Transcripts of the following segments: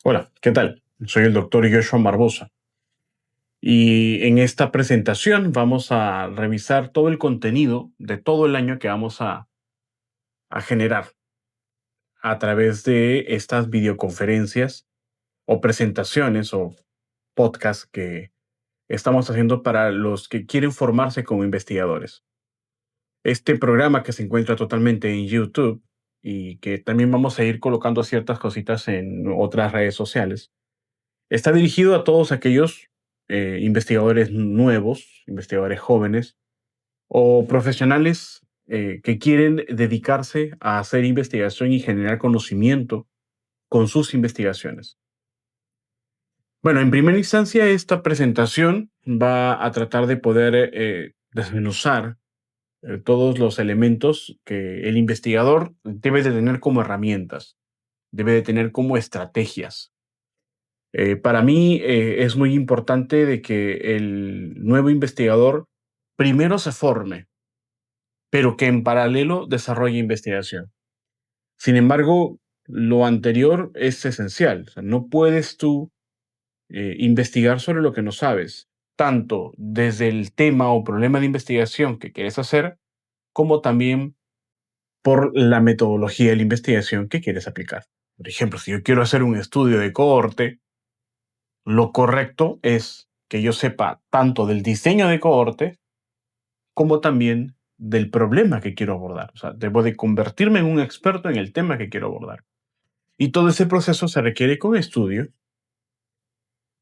Hola, ¿qué tal? Soy el doctor Joshua Barbosa y en esta presentación vamos a revisar todo el contenido de todo el año que vamos a generar a través de estas videoconferencias o presentaciones o podcasts que estamos haciendo para los que quieren formarse como investigadores. Este programa que se encuentra totalmente en YouTube y que también vamos a ir colocando ciertas cositas en otras redes sociales. Está dirigido a todos aquellos investigadores nuevos, investigadores jóvenes o profesionales que quieren dedicarse a hacer investigación y generar conocimiento con sus investigaciones. Bueno, en primera instancia, esta presentación va a tratar de poder desmenuzar todos los elementos que el investigador debe de tener como herramientas, debe de tener como estrategias. Para mí es muy importante de que el nuevo investigador primero se forme, pero que en paralelo desarrolle investigación. Sin embargo, lo anterior es esencial. O sea, no puedes tú investigar sobre lo que no sabes, tanto desde el tema o problema de investigación que quieres hacer, como también por la metodología de la investigación que quieres aplicar. Por ejemplo, si yo quiero hacer un estudio de cohorte, lo correcto es que yo sepa tanto del diseño de cohorte como también del problema que quiero abordar. O sea, debo de convertirme en un experto en el tema que quiero abordar. Y todo ese proceso se requiere con estudio.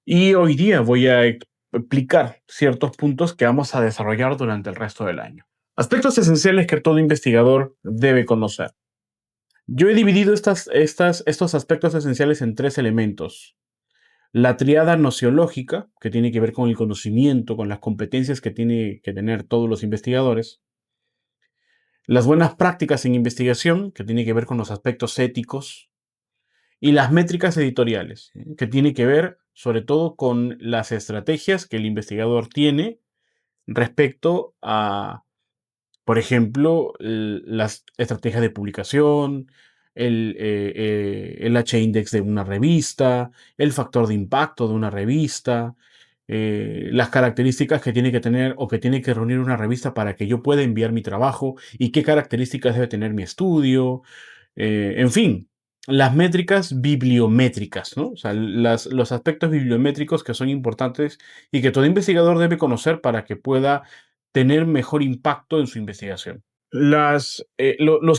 Y hoy día voy a explicar ciertos puntos que vamos a desarrollar durante el resto del año. Aspectos esenciales que todo investigador debe conocer. Yo he dividido estos aspectos esenciales en tres elementos. La triada nociológica, que tiene que ver con el conocimiento, con las competencias que tiene que tener todos los investigadores. Las buenas prácticas en investigación, que tiene que ver con los aspectos éticos. Y las métricas editoriales, que tiene que ver sobre todo con las estrategias que el investigador tiene respecto a, por ejemplo, las estrategias de publicación, el H-index de una revista, el factor de impacto de una revista, las características que tiene que tener o que tiene que reunir una revista para que yo pueda enviar mi trabajo y qué características debe tener mi estudio, en fin, las métricas bibliométricas, ¿no? O sea, los aspectos bibliométricos que son importantes y que todo investigador debe conocer para que pueda tener mejor impacto en su investigación. Los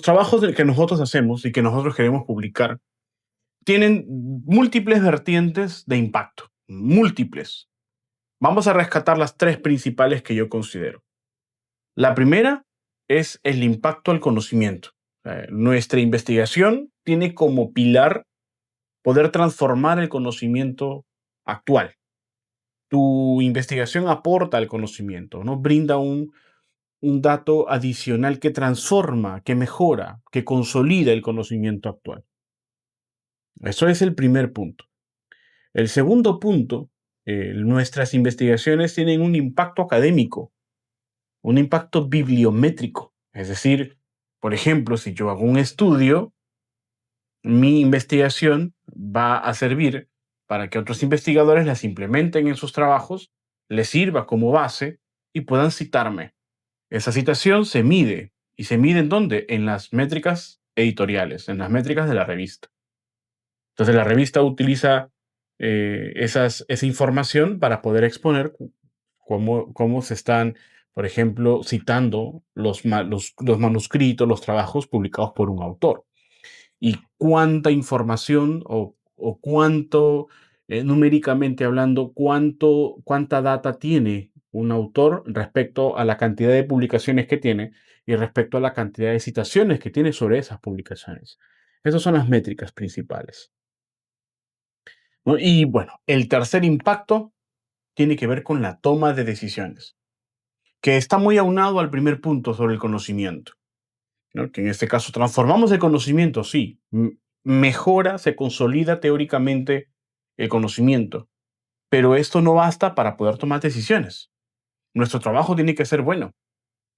trabajos que nosotros hacemos y que nosotros queremos publicar tienen múltiples vertientes de impacto, múltiples. Vamos a rescatar las tres principales que yo considero. La primera es el impacto al conocimiento. Nuestra investigación tiene como pilar poder transformar el conocimiento actual. Tu investigación aporta al conocimiento, ¿no? Brinda un dato adicional que transforma, que mejora, que consolida el conocimiento actual. Eso es el primer punto. El segundo punto, nuestras investigaciones tienen un impacto académico, un impacto bibliométrico. Es decir, por ejemplo, si yo hago un estudio, mi investigación va a servir para que otros investigadores las implementen en sus trabajos, les sirva como base y puedan citarme. Esa citación se mide. ¿Y se mide en dónde? En las métricas editoriales, en las métricas de la revista. Entonces la revista utiliza esa información para poder exponer cómo se están, por ejemplo, citando los manuscritos, los trabajos publicados por un autor. Y cuánta información o cuánto, numéricamente hablando, cuánta data tiene un autor respecto a la cantidad de publicaciones que tiene y respecto a la cantidad de citaciones que tiene sobre esas publicaciones. Esas son las métricas principales, ¿no? Y bueno, el tercer impacto tiene que ver con la toma de decisiones, que está muy aunado al primer punto sobre el conocimiento, ¿no? Que en este caso transformamos el conocimiento, sí, mejora, se consolida teóricamente el conocimiento, pero esto no basta para poder tomar decisiones. Nuestro trabajo tiene que ser bueno,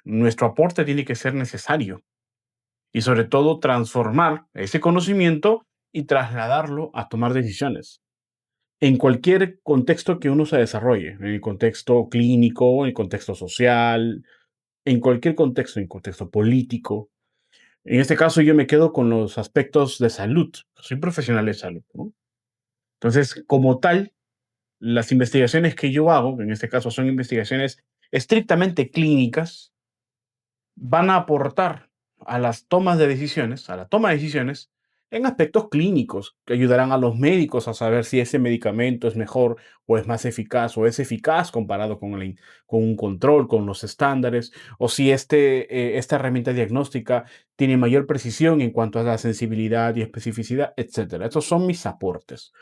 nuestro aporte tiene que ser necesario y sobre todo transformar ese conocimiento y trasladarlo a tomar decisiones. En cualquier contexto que uno se desarrolle, en el contexto clínico, en el contexto social, en contexto político. En este caso, yo me quedo con los aspectos de salud. Soy profesional de salud, ¿no? Entonces, como tal, las investigaciones que yo hago, en este caso son investigaciones estrictamente clínicas, van a aportar a las tomas de decisiones, a la toma de decisiones, en aspectos clínicos que ayudarán a los médicos a saber si ese medicamento es mejor o es más eficaz o es eficaz comparado con un control, con los estándares, o si esta herramienta diagnóstica tiene mayor precisión en cuanto a la sensibilidad y especificidad, etcétera. Estos son mis aportes.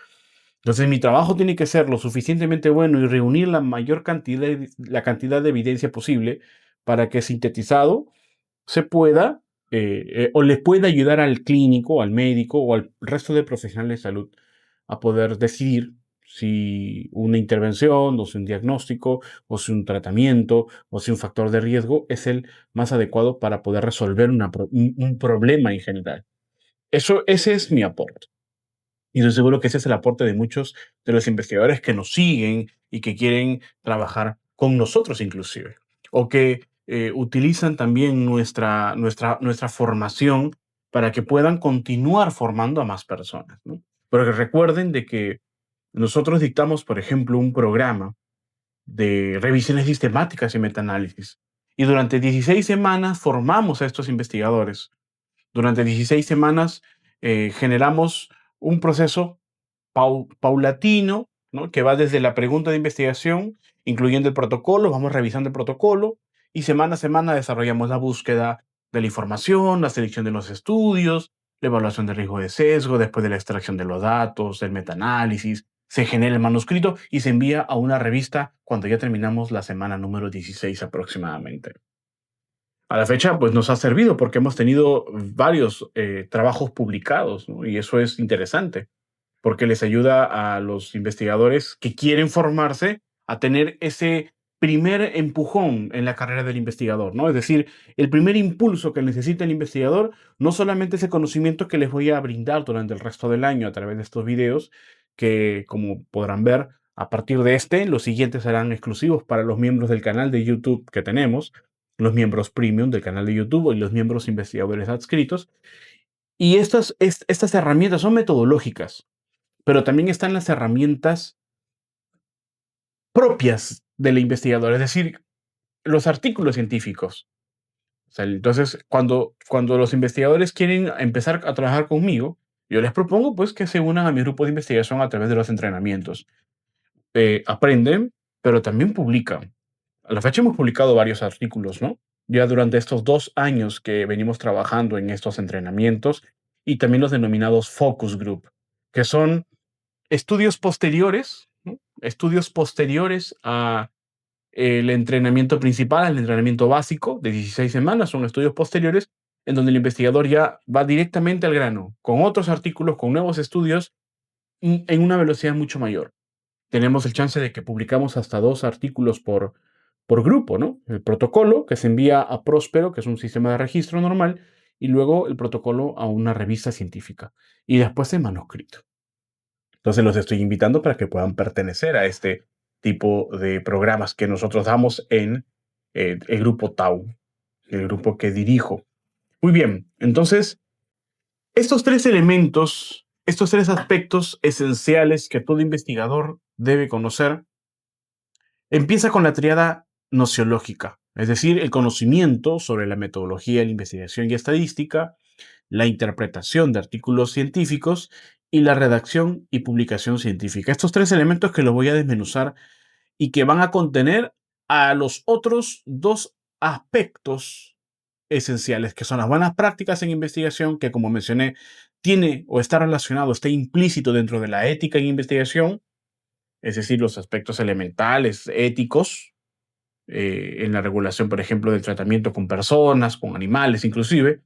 Entonces, mi trabajo tiene que ser lo suficientemente bueno y reunir la cantidad de evidencia posible para que sintetizado se pueda o le pueda ayudar al clínico, al médico o al resto de profesionales de salud a poder decidir si una intervención, o si un diagnóstico, o si un tratamiento, o si un factor de riesgo es el más adecuado para poder resolver un problema en general. Ese es mi aporte. Y estoy seguro que ese es el aporte de muchos de los investigadores que nos siguen y que quieren trabajar con nosotros inclusive, o que utilizan también nuestra formación para que puedan continuar formando a más personas, ¿no? Porque recuerden de que nosotros dictamos, por ejemplo, un programa de revisiones sistemáticas y metaanálisis. Y durante 16 semanas formamos a estos investigadores. Durante 16 semanas generamos un proceso paulatino, ¿no? Que va desde la pregunta de investigación, incluyendo el protocolo, vamos revisando el protocolo y semana a semana desarrollamos la búsqueda de la información, la selección de los estudios, la evaluación de riesgo de sesgo, después de la extracción de los datos, el metaanálisis, se genera el manuscrito y se envía a una revista cuando ya terminamos la semana número 16 aproximadamente. A la fecha, pues nos ha servido porque hemos tenido varios trabajos publicados, ¿no? Y eso es interesante porque les ayuda a los investigadores que quieren formarse a tener ese primer empujón en la carrera del investigador, ¿no? Es decir, el primer impulso que necesita el investigador, no solamente ese conocimiento que les voy a brindar durante el resto del año a través de estos videos, que como podrán ver, a partir de los siguientes serán exclusivos para los miembros del canal de YouTube que tenemos, los miembros premium del canal de YouTube y los miembros investigadores adscritos. Y estas herramientas son metodológicas, pero también están las herramientas propias del investigador, es decir, los artículos científicos. O sea, entonces, cuando los investigadores quieren empezar a trabajar conmigo, yo les propongo pues que se unan a mi grupo de investigación a través de los entrenamientos. Aprenden, pero también publican. A la fecha hemos publicado varios artículos, ¿no? Ya durante estos 2 años que venimos trabajando en estos entrenamientos y también los denominados focus group, que son estudios posteriores, ¿no? Estudios posteriores a el entrenamiento principal, al entrenamiento básico de 16 semanas, son estudios posteriores en donde el investigador ya va directamente al grano, con otros artículos, con nuevos estudios, en una velocidad mucho mayor. Tenemos el chance de que publicamos hasta 2 artículos por grupo, ¿no? El protocolo que se envía a Próspero, que es un sistema de registro normal, y luego el protocolo a una revista científica, y después el manuscrito. Entonces los estoy invitando para que puedan pertenecer a este tipo de programas que nosotros damos en el grupo Tau, el grupo que dirijo. Muy bien, entonces estos 3 elementos, estos 3 aspectos esenciales que todo investigador debe conocer, empieza con la tríada nociológica, es decir, el conocimiento sobre la metodología de la investigación y estadística, la interpretación de artículos científicos y la redacción y publicación científica. Estos 3 elementos que los voy a desmenuzar y que van a contener a los otros 2 aspectos esenciales, que son las buenas prácticas en investigación, que como mencioné, tiene o está relacionado, está implícito dentro de la ética en investigación, es decir, los aspectos elementales, éticos, en la regulación, por ejemplo, del tratamiento con personas, con animales inclusive,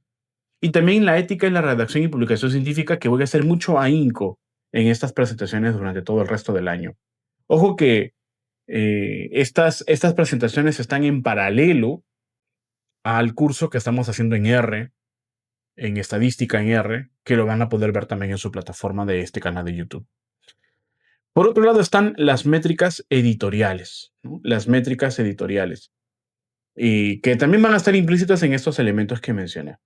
y también la ética en la redacción y publicación científica, que voy a hacer mucho ahínco en estas presentaciones durante todo el resto del año. Ojo que estas presentaciones están en paralelo al curso que estamos haciendo en R, en estadística en R, que lo van a poder ver también en su plataforma de este canal de YouTube. Por otro lado están las métricas editoriales, ¿no? Las métricas editoriales, y que también van a estar implícitas en estos elementos que mencioné.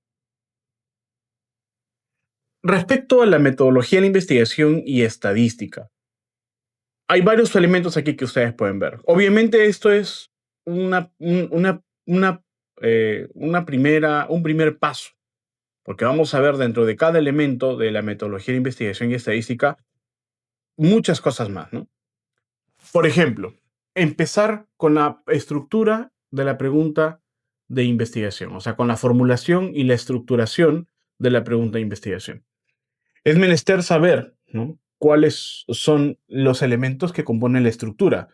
Respecto a la metodología de la investigación y estadística, hay varios elementos aquí que ustedes pueden ver. Obviamente esto es un primer paso, porque vamos a ver dentro de cada elemento de la metodología de investigación y estadística muchas cosas más, ¿no? Por ejemplo, empezar con la estructura de la pregunta de investigación, o sea, con la formulación y la estructuración de la pregunta de investigación. Es menester saber, ¿no?, cuáles son los elementos que componen la estructura,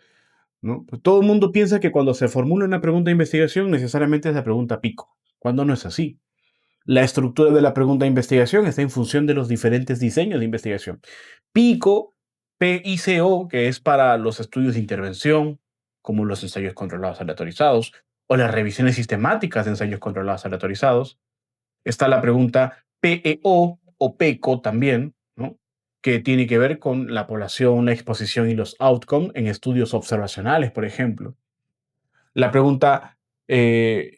¿no? Pues todo el mundo piensa que cuando se formula una pregunta de investigación necesariamente es la pregunta pico, cuando no es así. La estructura de la pregunta de investigación está en función de los diferentes diseños de investigación. PICO, PICO, que es para los estudios de intervención, como los ensayos controlados aleatorizados, o las revisiones sistemáticas de ensayos controlados aleatorizados. Está la pregunta PEO o PECO también, ¿no?, que tiene que ver con la población, la exposición y los outcomes en estudios observacionales, por ejemplo. La pregunta PTGD,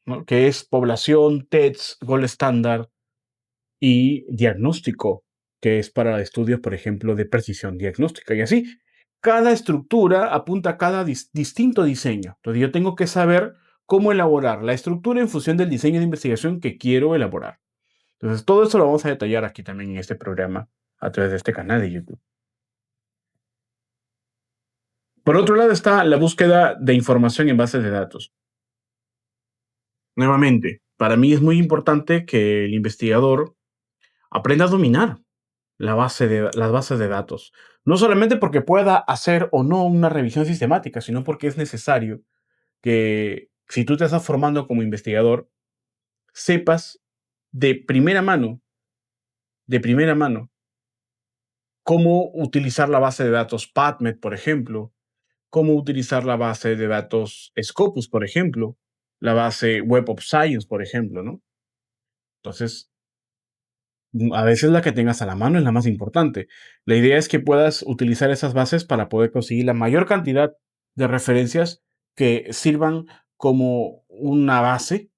¿no?, que es población, TEDS, Gold Standard y diagnóstico, que es para estudios, por ejemplo, de precisión diagnóstica. Y así, cada estructura apunta a cada distinto diseño. Entonces, yo tengo que saber cómo elaborar la estructura en función del diseño de investigación que quiero elaborar. Entonces, todo eso lo vamos a detallar aquí también en este programa a través de este canal de YouTube. Por otro lado está la búsqueda de información en bases de datos. Nuevamente, para mí es muy importante que el investigador aprenda a dominar las bases de datos. No solamente porque pueda hacer o no una revisión sistemática, sino porque es necesario que, si tú te estás formando como investigador, sepas de primera mano, de primera mano, cómo utilizar la base de datos PubMed, por ejemplo, cómo utilizar la base de datos Scopus, por ejemplo, la base Web of Science, por ejemplo, ¿no? Entonces, a veces la que tengas a la mano es la más importante. La idea es que puedas utilizar esas bases para poder conseguir la mayor cantidad de referencias que sirvan como una base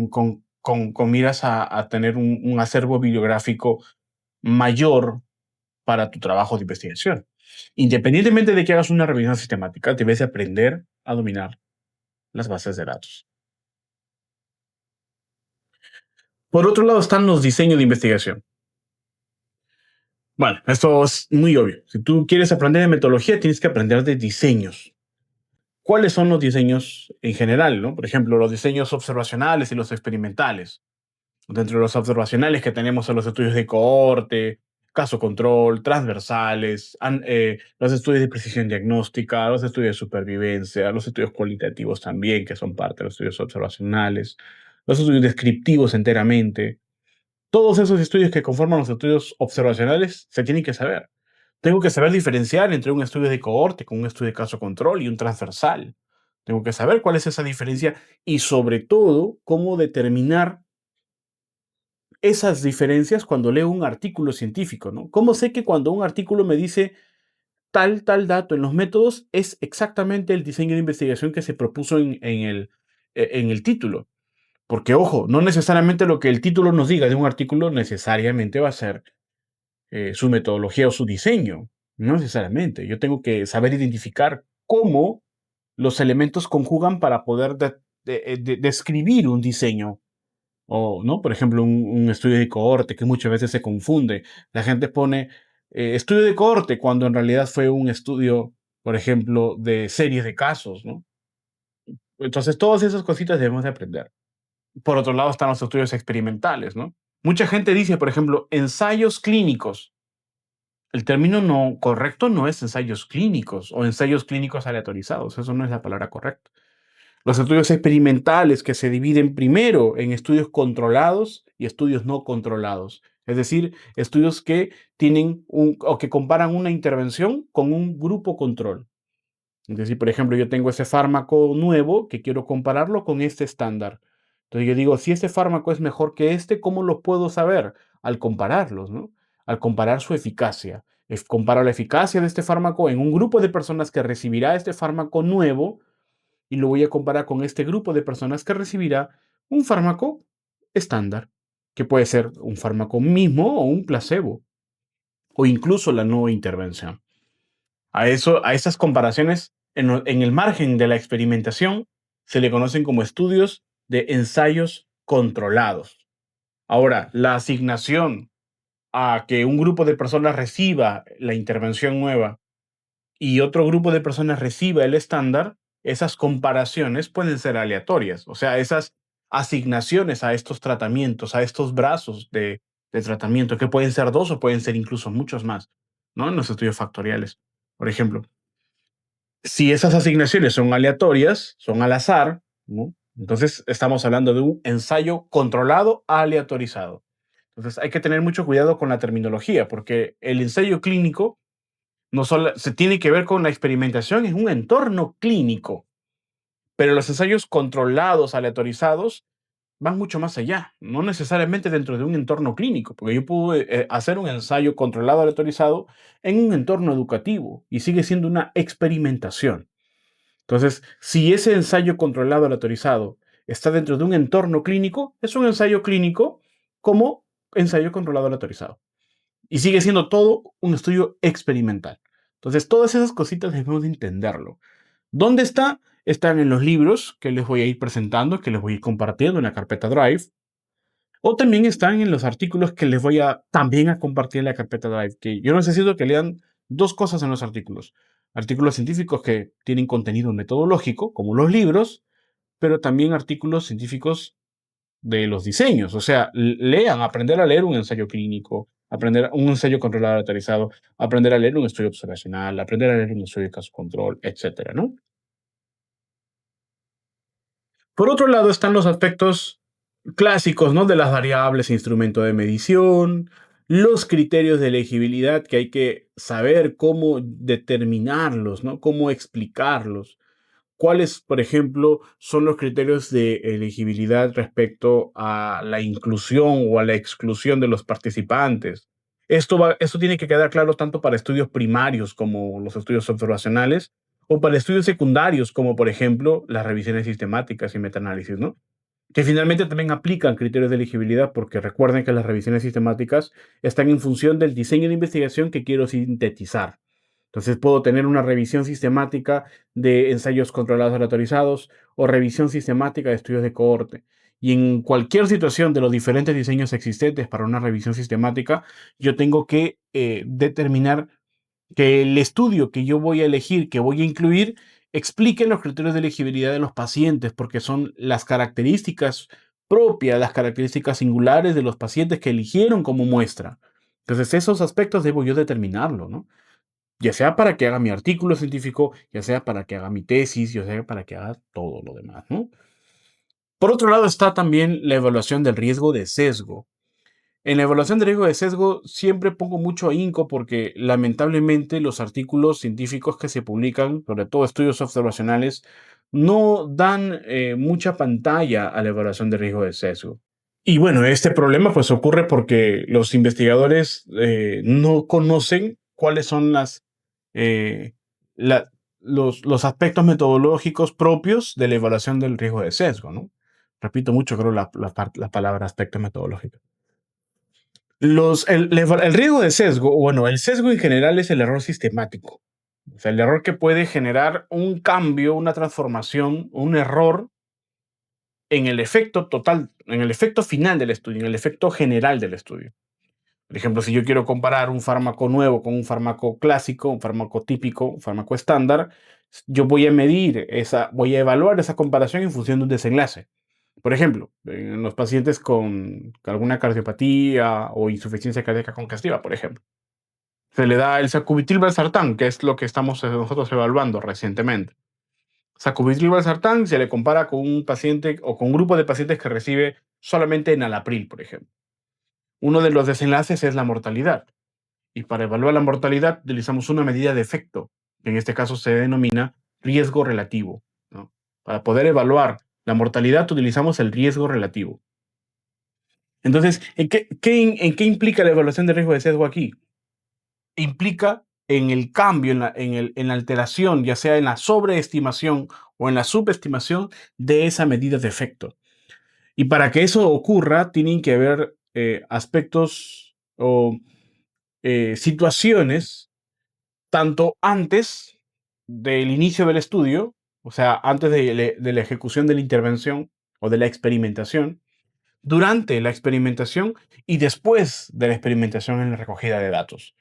con miras a tener un acervo bibliográfico mayor para tu trabajo de investigación. Independientemente de que hagas una revisión sistemática, debes de aprender a dominar las bases de datos. Por otro lado están los diseños de investigación. Bueno, esto es muy obvio. Si tú quieres aprender de metodología, tienes que aprender de diseños. ¿Cuáles son los diseños en general, no? Por ejemplo, los diseños observacionales y los experimentales. Dentro de los observacionales que tenemos son los estudios de cohorte, caso control, transversales, los estudios de precisión diagnóstica, los estudios de supervivencia, los estudios cualitativos también, que son parte de los estudios observacionales, los estudios descriptivos enteramente. Todos esos estudios que conforman los estudios observacionales se tienen que saber. Tengo que saber diferenciar entre un estudio de cohorte con un estudio de caso control y un transversal. Tengo que saber cuál es esa diferencia y, sobre todo, cómo determinar esas diferencias cuando leo un artículo científico, ¿no? ¿Cómo sé que cuando un artículo me dice tal dato en los métodos es exactamente el diseño de investigación que se propuso en el título? Porque, ojo, no necesariamente lo que el título nos diga de un artículo necesariamente va a ser su metodología o su diseño. No necesariamente. Yo tengo que saber identificar cómo los elementos conjugan para poder describir un diseño. O, ¿no? Por ejemplo, un estudio de cohorte que muchas veces se confunde. La gente pone estudio de cohorte cuando en realidad fue un estudio, por ejemplo, de series de casos, ¿no? Entonces, todas esas cositas debemos de aprender. Por otro lado, están los estudios experimentales, ¿no? Mucha gente dice, por ejemplo, ensayos clínicos. El término no correcto no es ensayos clínicos o ensayos clínicos aleatorizados. Eso no es la palabra correcta. Los estudios experimentales que se dividen primero en estudios controlados y estudios no controlados. Es decir, estudios que tienen o que comparan una intervención con un grupo control. Es decir, por ejemplo, yo tengo ese fármaco nuevo que quiero compararlo con este estándar. Entonces yo digo, si este fármaco es mejor que este, ¿cómo lo puedo saber? Al compararlos, ¿no? Al comparar su eficacia. Comparo la eficacia de este fármaco en un grupo de personas que recibirá este fármaco nuevo y lo voy a comparar con este grupo de personas que recibirá un fármaco estándar, que puede ser un fármaco mismo o un placebo, o incluso la no intervención. A esas comparaciones, en el margen de la experimentación, se le conocen como estudios de ensayos controlados. Ahora, la asignación a que un grupo de personas reciba la intervención nueva y otro grupo de personas reciba el estándar, esas comparaciones pueden ser aleatorias. O sea, esas asignaciones a estos tratamientos, a estos brazos de tratamiento, que pueden ser dos o pueden ser incluso muchos más, ¿no? En los estudios factoriales. Por ejemplo, si esas asignaciones son aleatorias, son al azar, ¿no? Entonces estamos hablando de un ensayo controlado aleatorizado. Entonces hay que tener mucho cuidado con la terminología, porque el ensayo clínico no solo se tiene que ver con la experimentación en un entorno clínico, pero los ensayos controlados, aleatorizados, van mucho más allá, no necesariamente dentro de un entorno clínico, porque yo puedo hacer un ensayo controlado, aleatorizado en un entorno educativo y sigue siendo una experimentación. Entonces, si ese ensayo controlado, aleatorizado, está dentro de un entorno clínico, es un ensayo clínico como ensayo controlado, aleatorizado. Y sigue siendo todo un estudio experimental. Entonces, todas esas cositas debemos de entenderlo. ¿Dónde está? Están en los libros que les voy a ir presentando, que les voy a ir compartiendo en la carpeta Drive. O también están en los artículos que les voy a también a compartir en la carpeta Drive. Que yo necesito que lean dos cosas en los artículos. Artículos científicos que tienen contenido metodológico, como los libros, pero también artículos científicos de los diseños. O sea, lean, aprender a leer un ensayo clínico, aprender un ensayo controlado autorizado, aprender a leer un estudio observacional, aprender a leer un estudio de caso control, etcétera, ¿no? Por otro lado están los aspectos clásicos, ¿no? De las variables, instrumento de medición, los criterios de elegibilidad que hay que saber cómo determinarlos, ¿no? Cómo explicarlos. ¿Cuáles, por ejemplo, son los criterios de elegibilidad respecto a la inclusión o a la exclusión de los participantes? Esto tiene que quedar claro tanto para estudios primarios como los estudios observacionales o para estudios secundarios como, por ejemplo, las revisiones sistemáticas y metaanálisis, ¿no? Que finalmente también aplican criterios de elegibilidad porque recuerden que las revisiones sistemáticas están en función del diseño de investigación que quiero sintetizar. Entonces puedo tener una revisión sistemática de ensayos controlados aleatorizados o revisión sistemática de estudios de cohorte. Y en cualquier situación de los diferentes diseños existentes para una revisión sistemática, yo tengo que determinar que el estudio que yo voy a elegir, que voy a incluir, explique los criterios de elegibilidad de los pacientes, porque son las características propias, las características singulares de los pacientes que eligieron como muestra. Entonces, esos aspectos debo yo determinarlo, ¿no? Ya sea para que haga mi artículo científico, ya sea para que haga mi tesis, ya sea para que haga todo lo demás, ¿no? Por otro lado está también la evaluación del riesgo de sesgo. En la evaluación de riesgo de sesgo siempre pongo mucho ahínco porque lamentablemente los artículos científicos que se publican, sobre todo estudios observacionales, no dan mucha pantalla a la evaluación de riesgo de sesgo. Y bueno, este problema pues ocurre porque los investigadores no conocen cuáles son eh, la- los aspectos metodológicos propios de la evaluación del riesgo de sesgo, ¿no? Repito mucho, creo, la palabra aspecto metodológico. El riesgo de sesgo, bueno, el sesgo en general es el error sistemático. O sea, el error que puede generar un cambio, una transformación, un error en el efecto total, en el efecto final del estudio, en el efecto general del estudio. Por ejemplo, si yo quiero comparar un fármaco nuevo con un fármaco clásico, un fármaco típico, un fármaco estándar, yo voy a evaluar esa comparación en función de un desenlace. Por ejemplo, en los pacientes con alguna cardiopatía o insuficiencia cardíaca congestiva, por ejemplo, se le da el sacubitril/valsartán, que es lo que estamos nosotros evaluando recientemente. Sacubitril/valsartán se le compara con un paciente o con un grupo de pacientes que recibe solamente enalapril, por ejemplo. Uno de los desenlaces es la mortalidad. Y para evaluar la mortalidad utilizamos una medida de efecto, que en este caso se denomina riesgo relativo, ¿no? Para poder evaluar La mortalidad utilizamos el riesgo relativo. Entonces, ¿en qué implica la evaluación de riesgo de sesgo aquí? Implica en el cambio, en la alteración, ya sea en la sobreestimación o en la subestimación de esa medida de efecto. Y para que eso ocurra, tienen que haber aspectos o situaciones tanto antes del inicio del estudio, o sea, antes de la ejecución de la intervención o de la experimentación, durante la experimentación y después de la experimentación en la recogida de datos,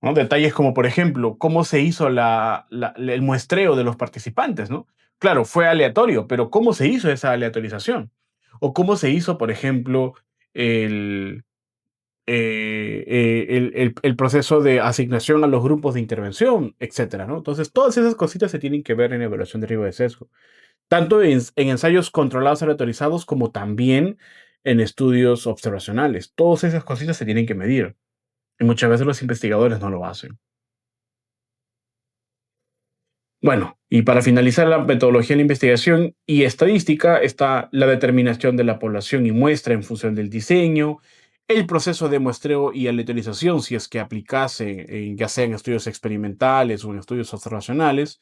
¿no? Detalles como, por ejemplo, cómo se hizo el muestreo de los participantes, ¿no? Claro, fue aleatorio, pero ¿cómo se hizo esa aleatorización? O cómo se hizo, por ejemplo, el, el proceso de asignación a los grupos de intervención, etcétera, ¿no? Entonces, todas esas cositas se tienen que ver en evaluación de riesgo de sesgo, tanto en ensayos controlados aleatorizados como también en estudios observacionales. Todas esas cositas se tienen que medir y muchas veces los investigadores no lo hacen. Bueno, y para finalizar la metodología de la investigación y estadística está la determinación de la población y muestra en función del diseño, el proceso de muestreo y aleatorización, si es que aplicase, ya sea en estudios experimentales o en estudios observacionales,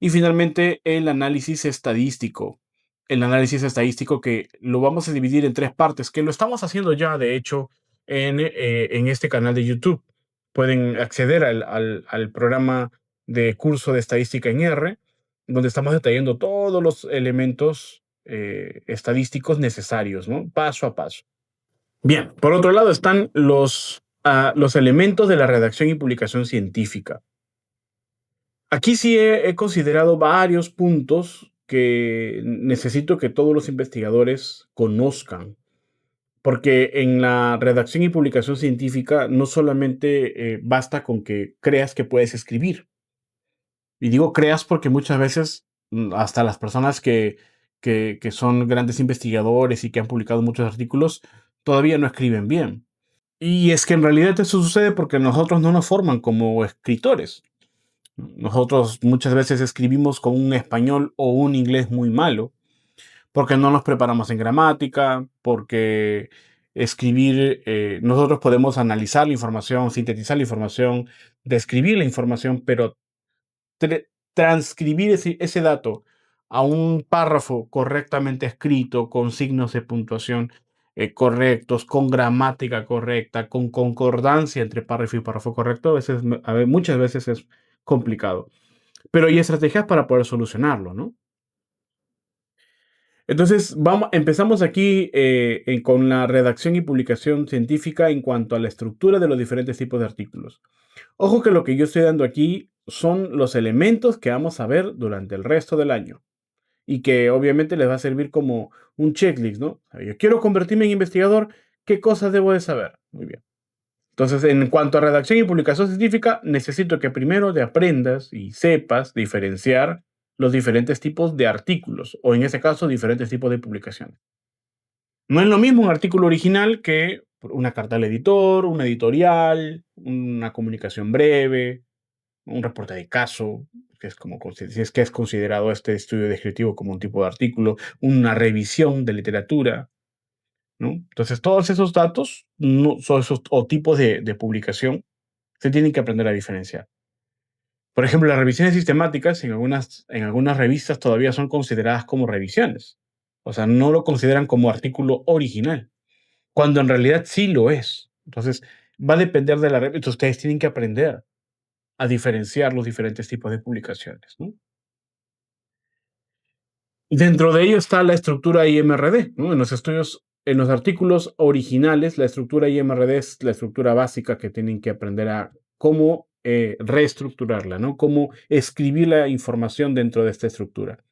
y finalmente el análisis estadístico. El análisis estadístico que lo vamos a dividir en tres partes, que lo estamos haciendo ya, de hecho, en este canal de YouTube. Pueden acceder al programa de curso de estadística en R, donde estamos detallando todos los elementos estadísticos necesarios, ¿no? Paso a paso. Bien, por otro lado están los elementos de la redacción y publicación científica. Aquí sí he considerado varios puntos que necesito que todos los investigadores conozcan, porque en la redacción y publicación científica no solamente basta con que creas que puedes escribir. Y digo creas porque muchas veces hasta las personas que son grandes investigadores y que han publicado muchos artículos todavía no escriben bien. Y es que en realidad eso sucede porque nosotros no nos forman como escritores. Nosotros muchas veces escribimos con un español o un inglés muy malo, porque no nos preparamos en gramática, porque nosotros podemos analizar la información, sintetizar la información, describir la información, pero transcribir ese dato a un párrafo correctamente escrito, con signos de puntuación correctos, con gramática correcta, con concordancia entre párrafo y párrafo correcto, muchas veces es complicado. Pero hay estrategias para poder solucionarlo, ¿no? Entonces, empezamos aquí con la redacción y publicación científica en cuanto a la estructura de los diferentes tipos de artículos. Ojo que lo que yo estoy dando aquí son los elementos que vamos a ver durante el resto del año y que obviamente les va a servir como un checklist, ¿no? Yo quiero convertirme en investigador, ¿qué cosas debo de saber? Muy bien. Entonces, en cuanto a redacción y publicación científica, necesito que primero te aprendas y sepas diferenciar los diferentes tipos de artículos, o en este caso, diferentes tipos de publicaciones. No es lo mismo un artículo original que una carta al editor, una editorial, una comunicación breve, un reporte de caso, que es como si es que es considerado este estudio descriptivo como un tipo de artículo, una revisión de literatura, ¿no? Entonces, todos esos datos o tipos de publicación se tienen que aprender a diferenciar. Por ejemplo, las revisiones sistemáticas en algunas revistas todavía son consideradas como revisiones. O sea, no lo consideran como artículo original, cuando en realidad sí lo es. Entonces, va a depender de la revista. Ustedes tienen que aprender a diferenciar los diferentes tipos de publicaciones, ¿no? Dentro de ello está la estructura IMRD, ¿no? En los artículos originales, la estructura IMRD es la estructura básica que tienen que aprender a cómo reestructurarla, ¿no? Cómo escribir la información dentro de esta estructura.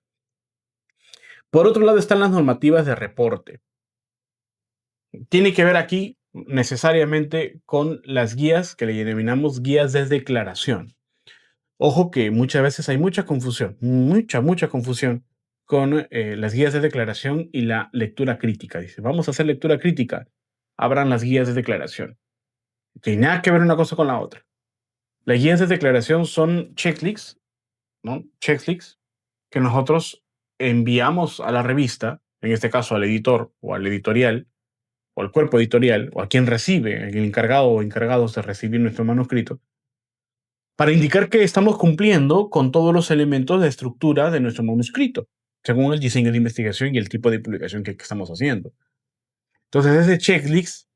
Por otro lado están las normativas de reporte. Tiene que ver aquí necesariamente con las guías que le denominamos guías de declaración. Ojo que muchas veces hay mucha confusión, mucha confusión con las guías de declaración y la lectura crítica. Dice, vamos a hacer lectura crítica. Abran las guías de declaración. No tiene nada que ver una cosa con la otra. Las guías de declaración son checklists, ¿no? Checklists que nosotros enviamos a la revista, en este caso al editor o al editorial, o al cuerpo editorial, o a quien recibe, el encargado o encargados de recibir nuestro manuscrito, para indicar que estamos cumpliendo con todos los elementos de estructura de nuestro manuscrito, según el diseño de investigación y el tipo de publicación que estamos haciendo. Entonces, ese checklist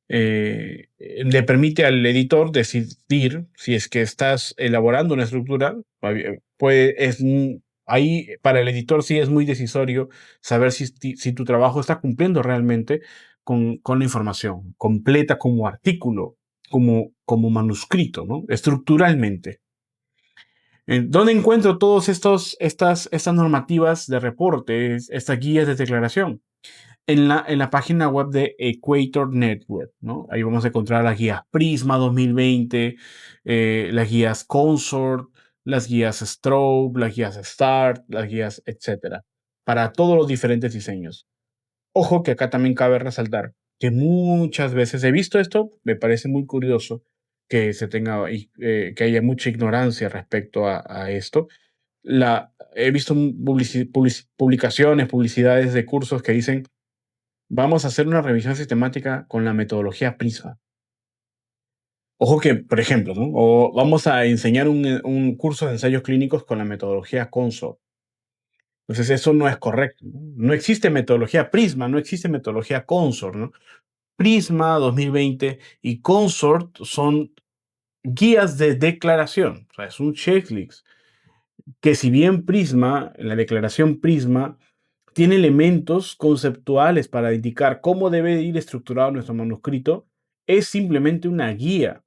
le permite al editor decidir si es que estás elaborando una estructura. Ahí para el editor sí es muy decisorio saber si tu trabajo está cumpliendo realmente con la información completa como artículo, como manuscrito, ¿no? Estructuralmente. ¿Dónde encuentro todas estas normativas de reporte, estas guías de declaración? En la página web de Equator Network, ¿no? Ahí vamos a encontrar las guías Prisma 2020, las guías Consort, las guías Strobe, las guías Start, las guías, etcétera, para todos los diferentes diseños. Ojo que acá también cabe resaltar que muchas veces he visto esto, me parece muy curioso que que haya mucha ignorancia respecto a esto. He visto publicaciones, publicidades de cursos que dicen: vamos a hacer una revisión sistemática con la metodología PRISMA. Ojo que, por ejemplo, ¿no? O vamos a enseñar un curso de ensayos clínicos con la metodología CONSORT. Entonces, eso no es correcto, ¿no? No existe metodología PRISMA, no existe metodología CONSORT, ¿no? PRISMA 2020 y CONSORT son guías de declaración, o sea, es un checklist que, si bien PRISMA, la declaración PRISMA, tiene elementos conceptuales para indicar cómo debe ir estructurado nuestro manuscrito, es simplemente una guía,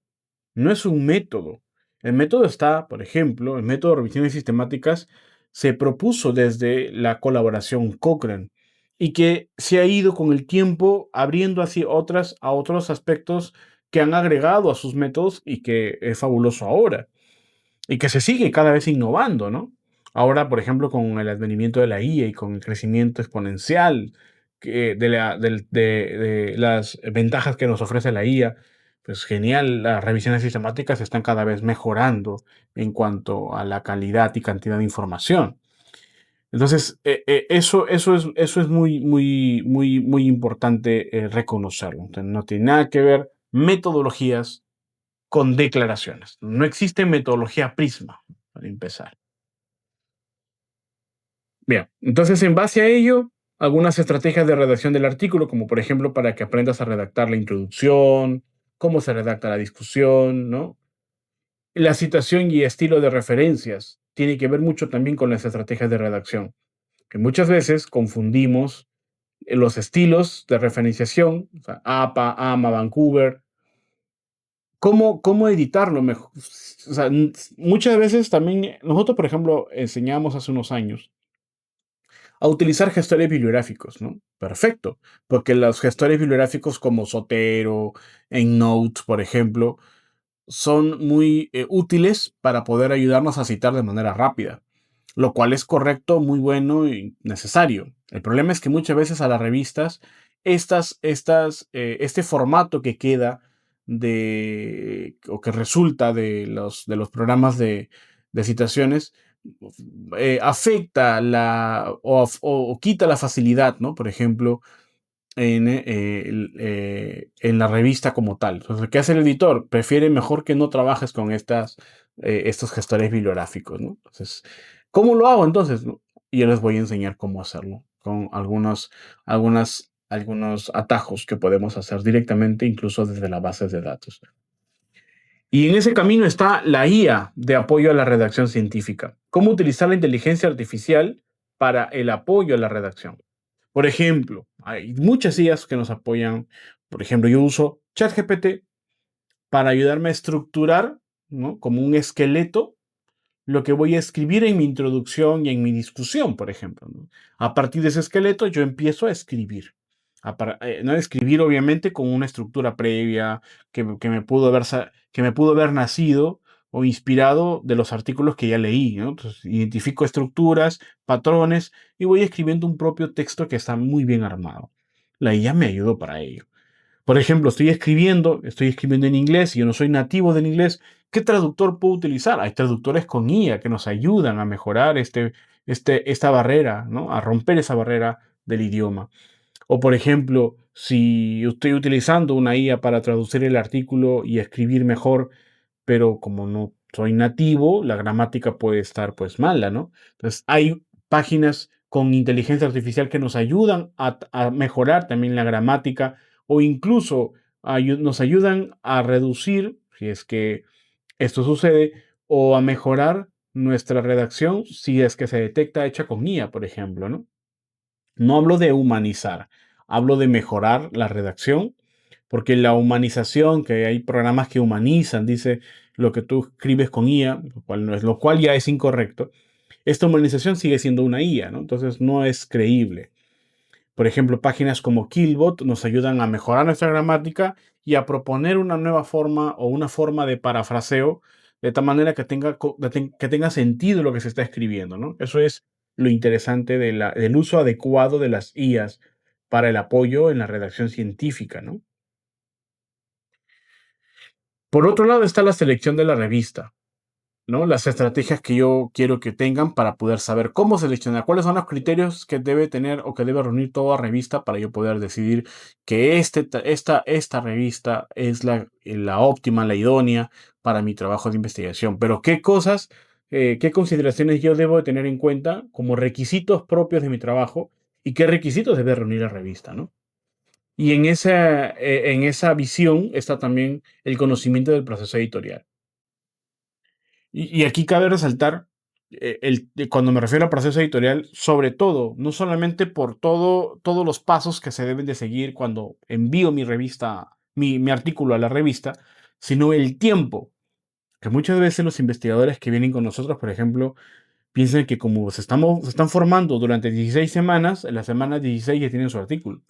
no es un método. El método está, por ejemplo, el método de revisiones sistemáticas se propuso desde la colaboración Cochrane y que se ha ido con el tiempo abriendo a otros aspectos que han agregado a sus métodos y que es fabuloso ahora y que se sigue cada vez innovando, ¿no? Ahora, por ejemplo, con el advenimiento de la IA y con el crecimiento exponencial de las ventajas que nos ofrece la IA, pues genial, las revisiones sistemáticas están cada vez mejorando en cuanto a la calidad y cantidad de información. Entonces, eso es muy, muy, muy, muy importante reconocerlo. Entonces, no tiene nada que ver metodologías con declaraciones. No existe metodología Prisma, para empezar. Bien, entonces en base a ello, algunas estrategias de redacción del artículo, como por ejemplo para que aprendas a redactar la introducción, cómo se redacta la discusión, ¿no? La citación y estilo de referencias tiene que ver mucho también con las estrategias de redacción, que muchas veces confundimos los estilos de referenciación, o sea, APA, AMA, Vancouver. ¿Cómo editarlo mejor? O sea, muchas veces también, nosotros, por ejemplo, enseñamos hace unos años a utilizar gestores bibliográficos, ¿no? Perfecto, porque los gestores bibliográficos como Zotero, EndNote, por ejemplo, son muy útiles para poder ayudarnos a citar de manera rápida, lo cual es correcto, muy bueno y necesario. El problema es que muchas veces a las revistas, este formato que queda o que resulta de los programas de citaciones, afecta o quita la facilidad, ¿no? Por ejemplo, en la revista como tal. Entonces, ¿qué hace el editor? Prefiere mejor que no trabajes con estos gestores bibliográficos, ¿no? Entonces, ¿cómo lo hago entonces? ¿No? Y yo les voy a enseñar cómo hacerlo con algunos atajos que podemos hacer directamente, incluso desde las bases de datos. Y en ese camino está la IA de apoyo a la redacción científica. ¿Cómo utilizar la inteligencia artificial para el apoyo a la redacción? Por ejemplo, hay muchas IAs que nos apoyan. Por ejemplo, yo uso ChatGPT para ayudarme a estructurar, ¿no? Como un esqueleto lo que voy a escribir en mi introducción y en mi discusión, por ejemplo, ¿no? A partir de ese esqueleto yo empiezo a escribir. No escribir, obviamente, con una estructura previa que me pudo haber nacido o inspirado de los artículos que ya leí, ¿no? Entonces, identifico estructuras, patrones y voy escribiendo un propio texto que está muy bien armado. La IA me ayudó para ello. Por ejemplo, estoy escribiendo en inglés y yo no soy nativo del inglés. ¿Qué traductor puedo utilizar? Hay traductores con IA que nos ayudan a mejorar esta barrera, ¿no? A romper esa barrera del idioma. O por ejemplo, si estoy utilizando una IA para traducir el artículo y escribir mejor, pero como no soy nativo, la gramática puede estar pues mala, ¿no? Entonces hay páginas con inteligencia artificial que nos ayudan a mejorar también la gramática o incluso nos ayudan a reducir, si es que esto sucede, o a mejorar nuestra redacción si es que se detecta hecha con IA, por ejemplo, ¿no? No hablo de humanizar, hablo de mejorar la redacción, porque la humanización, que hay programas que humanizan, dice lo que tú escribes con IA, lo cual no es, lo cual ya es incorrecto. Esta humanización sigue siendo una IA, ¿no? Entonces no es creíble. Por ejemplo, páginas como Killbot nos ayudan a mejorar nuestra gramática y a proponer una nueva forma o una forma de parafraseo de tal manera que que tenga sentido lo que se está escribiendo, ¿no? Eso es lo interesante del uso adecuado de las IAs para el apoyo en la redacción científica, ¿no? Por otro lado está la selección de la revista. ¿No? Las estrategias que yo quiero que tengan para poder saber cómo seleccionar, cuáles son los criterios que debe tener o que debe reunir toda revista para yo poder decidir que esta revista es la óptima, la idónea para mi trabajo de investigación. Pero qué cosas, qué consideraciones yo debo de tener en cuenta como requisitos propios de mi trabajo y qué requisitos debe reunir la revista, ¿no? Y en esa visión está también el conocimiento del proceso editorial. Y aquí cabe resaltar, cuando me refiero al proceso editorial, sobre todo, no solamente por todos los pasos que se deben de seguir cuando envío mi revista, mi artículo a la revista, sino el tiempo, que muchas veces los investigadores que vienen con nosotros, por ejemplo, piensan que como se están formando durante 16 semanas, en la semana 16 ya tienen su artículo.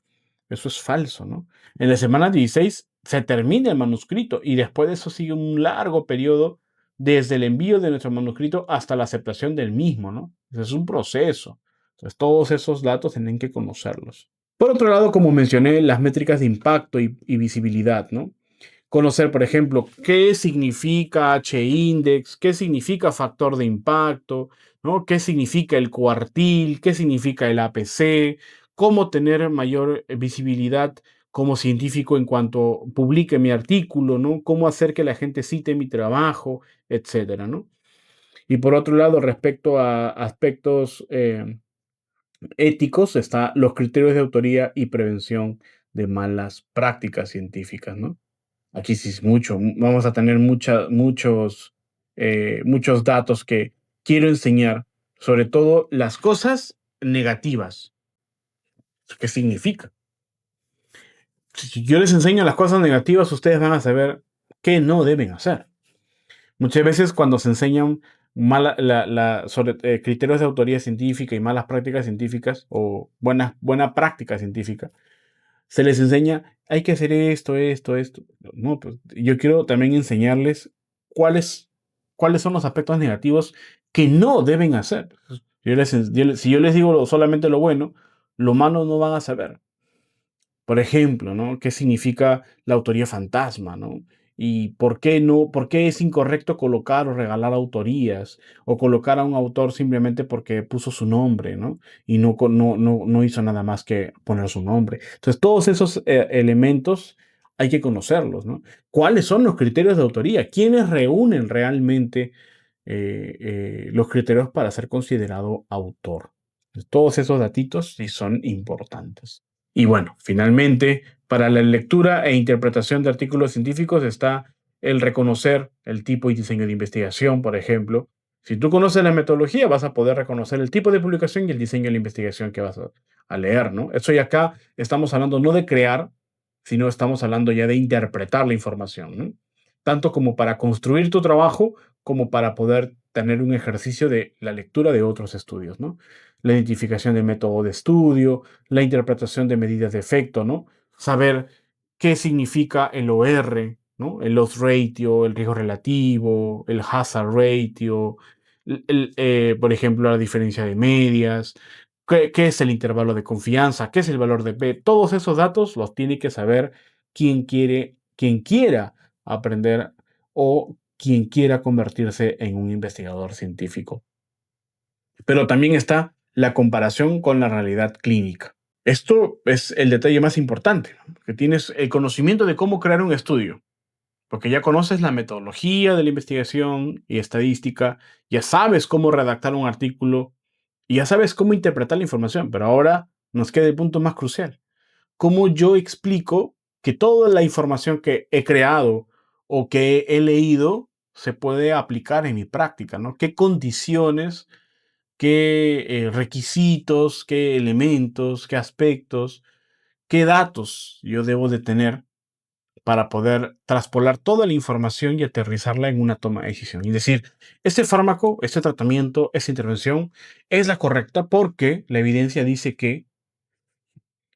Eso es falso, ¿no? En la semana 16 se termina el manuscrito y después de eso sigue un largo periodo desde el envío de nuestro manuscrito hasta la aceptación del mismo, ¿no? Es un proceso. Entonces, todos esos datos tienen que conocerlos. Por otro lado, como mencioné, las métricas de impacto y visibilidad, ¿no? Conocer, por ejemplo, qué significa H-index, qué significa factor de impacto, ¿no? Qué significa el cuartil, qué significa el APC, cómo tener mayor visibilidad como científico en cuanto publique mi artículo, ¿no? Cómo hacer que la gente cite mi trabajo, etcétera, ¿no? Y por otro lado, respecto a aspectos éticos, está los criterios de autoría y prevención de malas prácticas científicas, ¿no? Aquí sí es mucho, vamos a tener muchos datos que quiero enseñar, sobre todo las cosas negativas. ¿Qué significa? Si yo les enseño las cosas negativas, ustedes van a saber qué no deben hacer. Muchas veces cuando se enseñan sobre criterios de autoría científica y malas prácticas científicas o buena práctica científica, se les enseña, hay que hacer esto. No, pues yo quiero también enseñarles cuáles, cuáles son los aspectos negativos que no deben hacer. Si yo les digo solamente lo bueno, lo malo no van a saber. Por ejemplo, ¿no? ¿Qué significa la autoría fantasma, ¿no? Y por qué es incorrecto colocar o regalar autorías o colocar a un autor simplemente porque puso su nombre, ¿no? Y no hizo nada más que poner su nombre. Entonces, todos esos elementos hay que conocerlos, ¿no? ¿Cuáles son los criterios de autoría? ¿Quiénes reúnen realmente los criterios para ser considerado autor? Todos esos datitos sí son importantes. Y bueno, finalmente, para la lectura e interpretación de artículos científicos está el reconocer el tipo y diseño de investigación, por ejemplo. Si tú conoces la metodología, vas a poder reconocer el tipo de publicación y el diseño de la investigación que vas a leer, ¿no? Eso y acá estamos hablando no de crear, sino estamos hablando ya de interpretar la información, ¿no? Tanto como para construir tu trabajo, como para poder tener un ejercicio de la lectura de otros estudios, ¿no? La identificación del método de estudio, la interpretación de medidas de efecto, ¿no? Saber qué significa el OR, ¿no? El loss ratio, el riesgo relativo, el hazard ratio, por ejemplo, la diferencia de medias, qué es el intervalo de confianza, qué es el valor de P. Todos esos datos los tiene que saber quien quiera aprender o quien quiera convertirse en un investigador científico. Pero también está la comparación con la realidad clínica. Esto es el detalle más importante, ¿no? Que tienes el conocimiento de cómo crear un estudio, porque ya conoces la metodología de la investigación y estadística, ya sabes cómo redactar un artículo y ya sabes cómo interpretar la información, pero ahora nos queda el punto más crucial. ¿Cómo yo explico que toda la información que he creado o que he leído se puede aplicar en mi práctica, ¿no? ¿Qué condiciones, qué requisitos, qué elementos, qué aspectos, qué datos yo debo de tener para poder traspolar toda la información y aterrizarla en una toma de decisión? Es decir, este fármaco, este tratamiento, esta intervención es la correcta porque la evidencia dice que,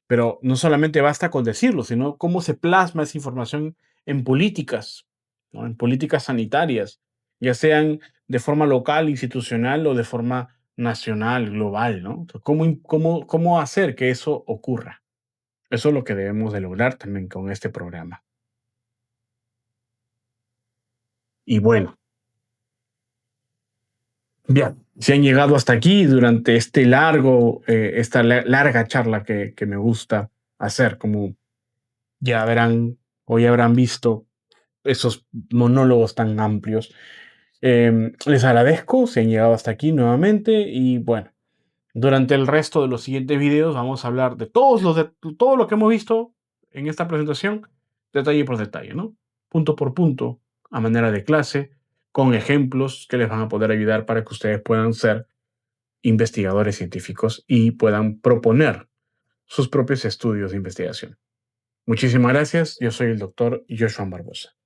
pero no solamente basta con decirlo, sino cómo se plasma esa información en políticas, ¿no? En políticas sanitarias, ya sean de forma local, institucional o de forma nacional, global, ¿no? Entonces, ¿cómo hacer que eso ocurra? Eso es lo que debemos de lograr también con este programa. Y bueno, bien, si han llegado hasta aquí durante este esta larga charla que me gusta hacer, como ya verán o ya habrán visto esos monólogos tan amplios. Les agradezco si han llegado hasta aquí nuevamente y bueno, durante el resto de los siguientes videos vamos a hablar de todo lo que hemos visto en esta presentación, detalle por detalle, ¿no? Punto por punto, a manera de clase, con ejemplos que les van a poder ayudar para que ustedes puedan ser investigadores científicos y puedan proponer sus propios estudios de investigación. Muchísimas gracias. Yo soy el doctor Joshua Barbosa.